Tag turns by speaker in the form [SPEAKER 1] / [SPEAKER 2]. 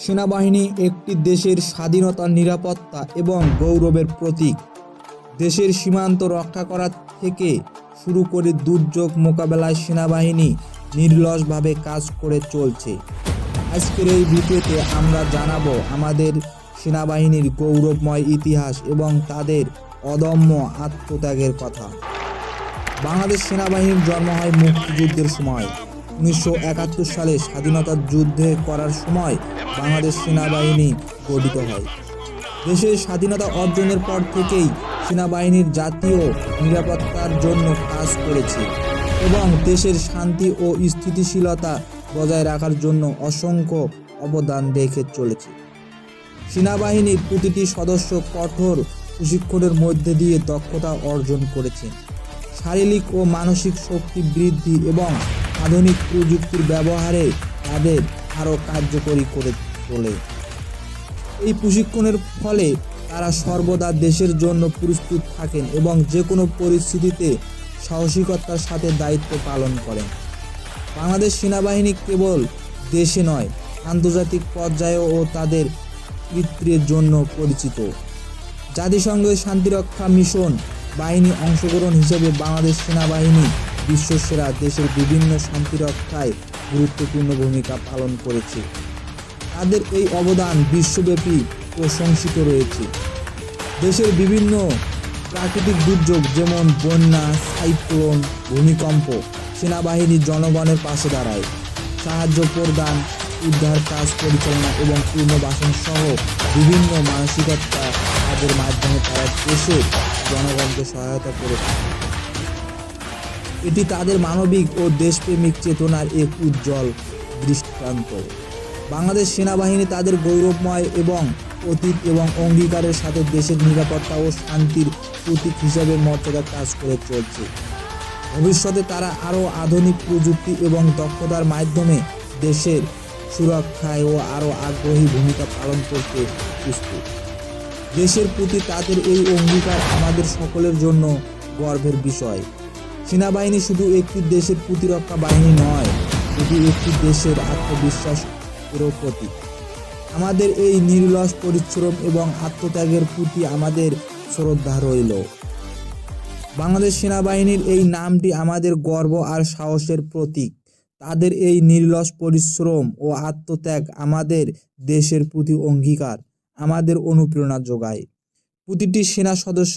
[SPEAKER 1] সেনাবাহিনী একটি দেশের স্বাধীনতা, নিরাপত্তা এবং গৌরবের প্রতীক। দেশের সীমান্ত রক্ষা করা থেকে শুরু করে দুর্যোগ মোকাবেলায় সেনাবাহিনী নির্লসভাবে কাজ করে চলছে। আজকের এই ভিডিওতে আমরা জানাবো আমাদের সেনাবাহিনীর গৌরবময় ইতিহাস এবং তাদের অদম্য আত্মত্যাগের কথা। বাংলাদেশ সেনাবাহিনীর জন্ম হয় মুক্তিযুদ্ধের সময়। 1971 সালে স্বাধীনতার যুদ্ধে করার সময় বাংলাদেশ সেনাবাহিনী গঠিত হয়। দেশের স্বাধীনতা অর্জনের পর থেকেই সেনাবাহিনীর জাতীয় নিরাপত্তার জন্য কাজ করেছে এবং দেশের শান্তি ও স্থিতিশীলতা বজায় রাখার জন্য অসংখ্য অবদান রেখে চলেছে। সেনাবাহিনীর প্রতিটি সদস্য কঠোর প্রশিক্ষণের মধ্যে দিয়ে দক্ষতা অর্জন করেছে, শারীরিক ও মানসিক শক্তি বৃদ্ধি এবং আধুনিক প্রযুক্তির ব্যবহারে তাদের আরও কার্যকরী করে তোলে। এই প্রশিক্ষণের ফলে তারা সর্বদা দেশের জন্য প্রস্তুত থাকেন এবং যে কোনো পরিস্থিতিতে সাহসিকতার সাথে দায়িত্ব পালন করেন। বাংলাদেশ সেনাবাহিনী কেবল দেশে নয়, আন্তর্জাতিক পর্যায়েও তাদের কৃতিত্বের জন্য পরিচিত। জাতিসংঘের শান্তিরক্ষা মিশন বাহিনী অংশগ্রহণ হিসেবে বাংলাদেশ সেনাবাহিনী বিশ্বসেরা দেশের বিভিন্ন শান্তিরক্ষায় গুরুত্বপূর্ণ ভূমিকা পালন করেছে। তাদের এই অবদান বিশ্বব্যাপী প্রশংসিত রয়েছে। দেশের বিভিন্ন প্রাকৃতিক দুর্যোগ যেমন বন্যা, সাইক্লোন, ভূমিকম্প সেনাবাহিনী জনগণের পাশে দাঁড়ায়। সাহায্য প্রদান, উদ্ধার কাজ পরিচালনা এবং পুনর্বাসন সহ বিভিন্ন মানসিকতা কাজের মাধ্যমে তারা দেশের জনগণকে সহায়তা করে থাকে। এটি তাদের মানবিক ও দেশপ্রেমিক চেতনার এক উজ্জ্বল দৃষ্টান্ত। বাংলাদেশ সেনাবাহিনী তাদের গৌরবময় এবং অতীত এবং অঙ্গীকারের সাথে দেশের নিরাপত্তা ও শান্তির প্রতীক হিসাবে মর্যাদা কাজ করে চলছে। ভবিষ্যতে তারা আরও আধুনিক প্রযুক্তি এবং দক্ষতার মাধ্যমে দেশের সুরক্ষায় ও আরও আগ্রহী ভূমিকা পালন করতে প্রস্তুত। দেশের প্রতি তাদের এই অঙ্গীকার আমাদের সকলের জন্য গর্বের বিষয়। সেনাবাহিনী শুধু একটি দেশের প্রতিরক্ষা বাহিনী নয়, এটি একটি দেশের আত্মবিশ্বাসেরও প্রতীক। আমাদের এই নির্লস পরিশ্রম এবং আত্মত্যাগের প্রতি আমাদের শ্রদ্ধা রইল। বাংলাদেশ সেনাবাহিনীর এই নামটি আমাদের গর্ব আর সাহসের প্রতীক। তাদের এই নির্লস পরিশ্রম ও আত্মত্যাগ আমাদের দেশের প্রতি অঙ্গীকার, আমাদের অনুপ্রেরণা যোগায়। প্রতিটি সেনা সদস্য